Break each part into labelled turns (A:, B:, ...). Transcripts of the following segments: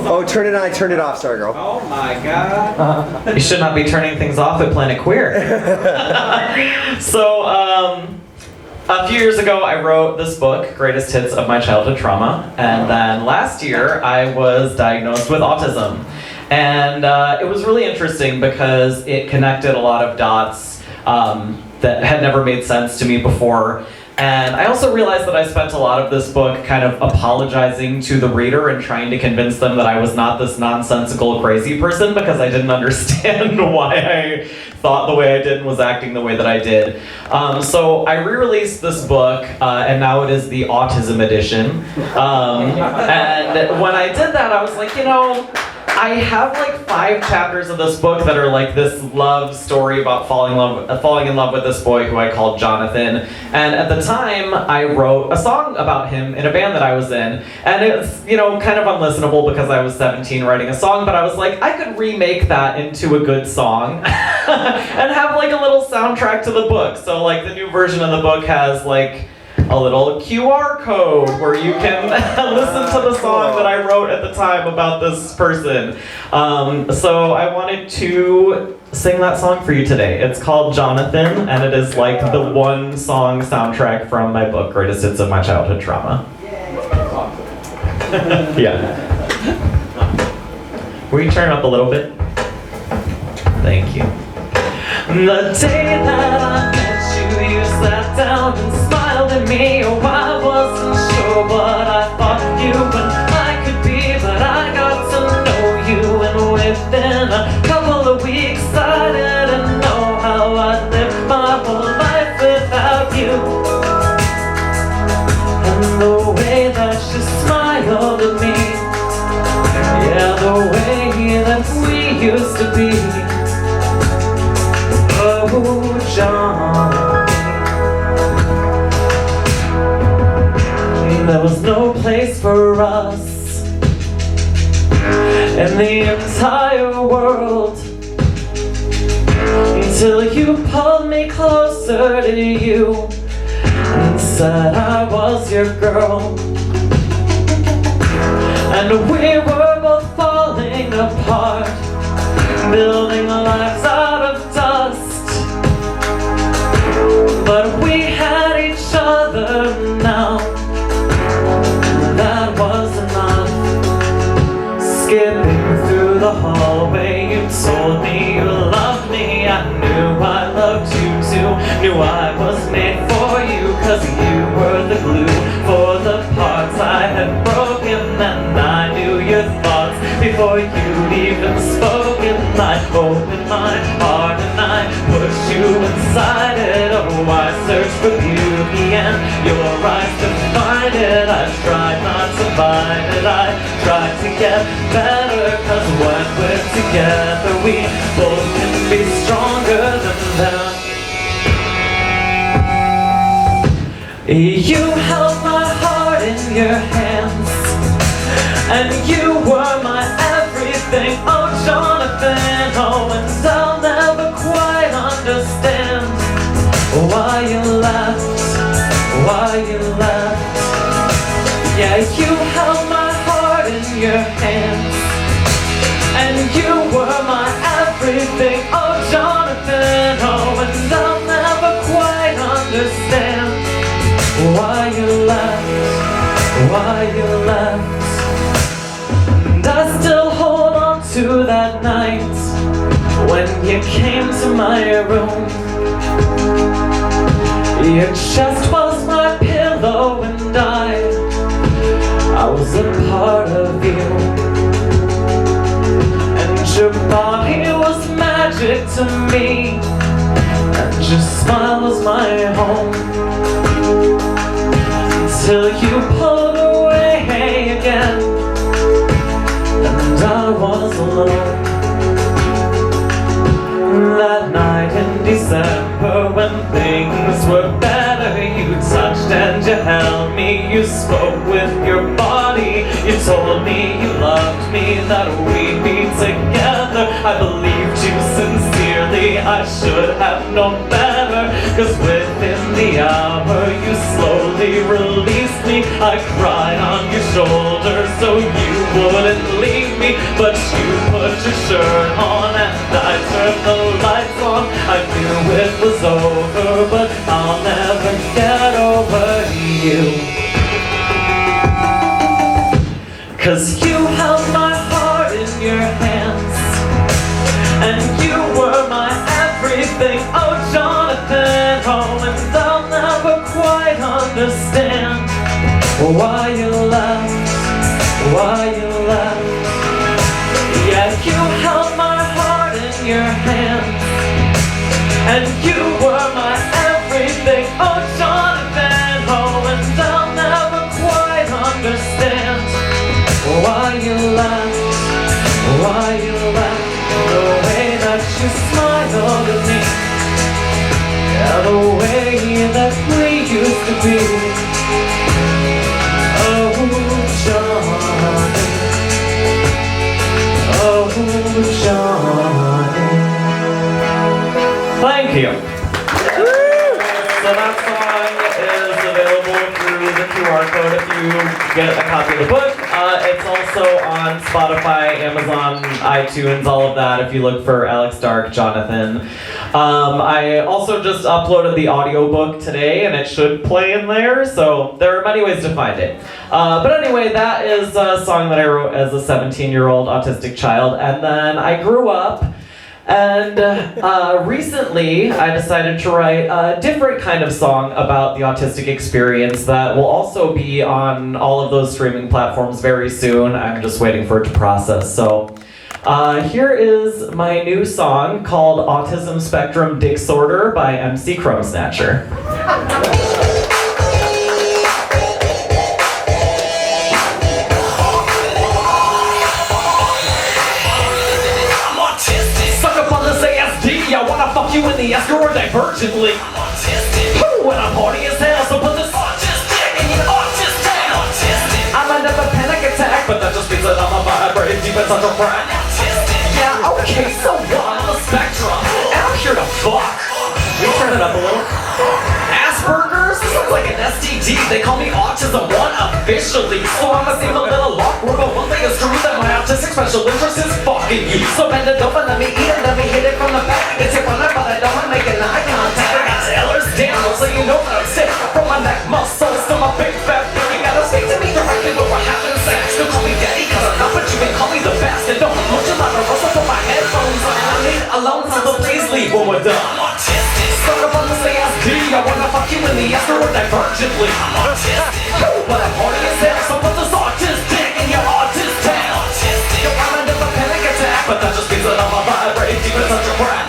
A: Oh, turn it on, turn it off, sorry girl.
B: Oh my god.
C: You should not be turning things off at Planet Queer. So, a few years ago, I wrote this book, Greatest Hits of My Childhood Trauma, and then last year, I was diagnosed with autism. And it was really interesting because it connected a lot of dots that had never made sense to me before. And I also realized that I spent a lot of this book kind of apologizing to the reader and trying to convince them that I was not this nonsensical, crazy person because I didn't understand why I thought the way I did and was acting the way that I did. So I re-released this book, and now it is the autism edition. And when I did that, I was like, you know, I have like 5 chapters of this book that are like this love story about falling in love with this boy who I called Jonathan. And at the time, I wrote a song about him in a band that I was in. And it's, you know, kind of unlistenable because I was 17 writing a song, but I was like, I could remake that into a good song and have like a little soundtrack to the book. So like the new version of the book has like a little QR code where you can listen to the song that I wrote at the time about this person. So I wanted to sing that song for you today. It's called Jonathan, and it is like the one song soundtrack from my book, Greatest Hits of My Childhood Trauma. Yeah. Will you turn up a little bit? Thank you. The day that I met you, you sat down and smiled at me. Oh, I wasn't sure what I thought you and I could be, but I got to know you, and within a couple of weeks I didn't know how I'd live my whole life without you. And the way that you smiled at me, yeah, the way that we used to be. Oh, John, there was no place for us in the entire world until you pulled me closer to you and said I was your girl. And we were both falling apart, building lives out of dust. But we had each other now, that was enough. Skipping through the hallway, you told me you loved me. I knew I loved you too, knew I was made for you, 'cause you were the glue for the parts I had broken. And I knew your thoughts before you'd even spoken. I opened my heart and I put you inside it. Oh, I searched for beauty and your eyes to find it. I tried not to find it, I tried to get better, 'cause when we're together we both can be stronger than them. You held my heart in your hands, and you were my everything. Oh, Jonathan, oh, and I'll never quite understand why you left, why you left. Yeah, you held my heart in your hands, and you were my everything. Oh, Jonathan, oh, and I'll never quite understand why you left, why you left. And I still hold on to that night when you came to my room. Your chest was my pillow and I was a part of you. And your body was magic to me, and your smile was my home. Until you pulled away again, and I was alone. That night in December, when things were better, you touched and you held me. You spoke with your body, you told me you loved me, that we'd be together. I believed you sincerely, I should have known better, 'cause within the the hour you slowly released me, I cried on your shoulder so you wouldn't leave me. But you put your shirt on and I turned the lights on. I knew it was over, but I'll never get over you. 'Cause you held my heart in your hands, and you were my everything. Oh, Jonathan, oh, and I'll never quite understand why you left, why you left. Yeah, you held my heart in your hands, and you were my everything. Oh, Jonathan, oh, and I'll never quite understand why you left, why you left. The way that you smiled at me, yeah, the way that we used to be. Oh, Johnny, oh, Johnny. Thank you. So that song is available through the QR code if you get a copy of the book. It's also on Spotify, Amazon, iTunes, all of that if you look for Alex Dark, Jonathan. I also just uploaded the audiobook today and it should play in there, so there are many ways to find it. But anyway, that is a song that I wrote as a 17-year-old autistic child, and then I grew up. And recently, I decided to write a different kind of song about the autistic experience that will also be on all of those streaming platforms very soon. I'm just waiting for it to process. So here is my new song called Autism Spectrum Disorder by MC Crumbsnatcher. I wanna fuck you in the ass or divergently. I'm autistic. When I'm horny as hell, so put this autistic in your autistic. I might have a panic attack, but that just means that I'm a vibrating deep inside your brain. Yeah, okay, so what? I'm on the spectrum, and I'm here to fuck. We turn it up a little. Asperger's? This looks like an STD. They call me Autism 1 officially. So I'ma seem a little awkward, but one thing is true, that my autistic special interest is fucking you. So bend it over, let me eat it, let me hit it from the back. It's here from there, but I don't wanna make an eye contact. I got Taylor's down, so you know that I'm sick. From my neck muscles to my big fat belly. Gotta speak to me directly when we're having sex. Don't call me daddy, cause I'm not, but you can call me the best. And don't hold your louder, also put my headphones on. I need alone time, so please leave when we're done. I'm autistic. Stuck up on the ASD, I wanna fuck you in the ass or divergently. I'm autistic. But I'm horny as hell, so put this autistic in your autistic. You're running into a panic attack, but that just means that I'm a vibrating deep inside your brain.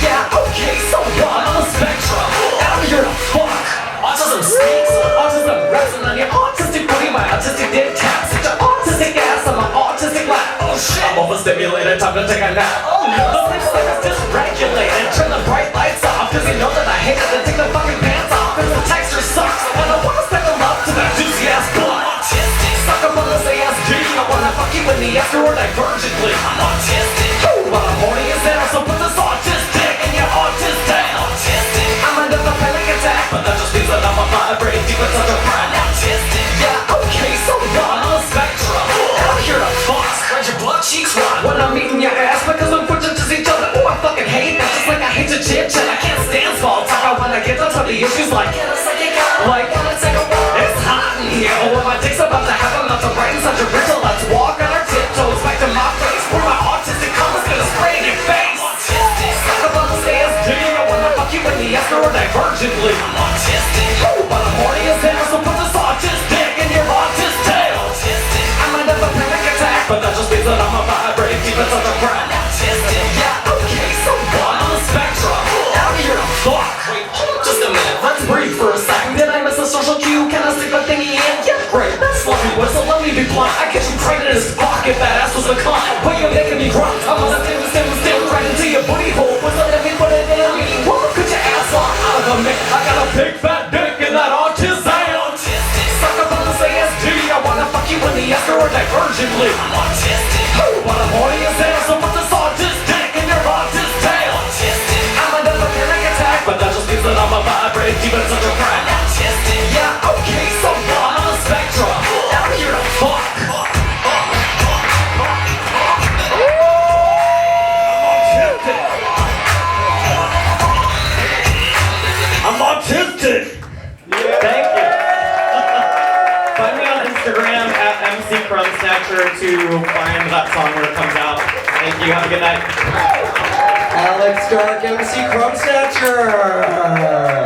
C: Yeah, okay, so what? I'm on the spectrum, and I'm here to fuck. Autism speaks, autism raps, and on your autistic booty, my autistic dick taps. It's your autistic ass, I'm an autistic laugh. Oh shit, I'm overstimulated, time to take a nap. Oh no, the sleep cycle's dysregulated. Turn the bright lights off, cause you know that I hate it. Then take the fucking pants off, cause the texture sucks. And I wanna stack them up to that juicy ass butt. Suck up on this ASD, I wanna fuck you in the ass or divergently. I'm autistic. But I'm horny as hell, so put this autistic in your autistic. I'm under the panic attack, but that just means that I'm a vibrating deep inside your brain. Yeah, okay, so what? I'm on the spectrum, and I'm here to fuck. Spread your butt cheeks wide when I'm eating your ass, because I'm pushing to each other. Oh, I fucking hate that, just like I hate to chit chat. I can't stand small talk. I wanna get to the issues like it's hot in here. Oh, when my dick's about to happen, not to brighten such a ritual. Let's walk on our tiptoes back to my place, where my autistic comments gonna spray in your face. Suck up on the ASD, I wanna fuck you in the ass or divergently. I'm autistic. But I'm horny as hell, so put this autistic in your autistic. I might have a panic attack, but that just means that I'm a vibrating deep inside the brain. Yeah, okay, so what? I'm on the spectrum, and I'm here to fuck. Wait, hold up just a minute, let's breathe for a second. Did I miss a social cue? Can I stick my thingy in? Yeah, great, that's lovely whistle, let me be blunt. I get you pregnant as fuck if that ass was a cunt. But you're making me grunt, I'm gonna stim right into your booty hole. Whistle, let me put it in me. Whoa, cut your ass on out of the mix. I got a big fat dick in that autism. Suck up on this ASD, I wanna fuck you in the ass or divergently. I'm autistic. But I'm horny as hell, so put this autistic in your autistic. I'm under the panic attack, but that just means that I'm a vibrating deep inside Crumbsnatcher to find that song when it comes out. Thank you. Have a good night.
A: Alex Dark, MC Crumbsnatcher.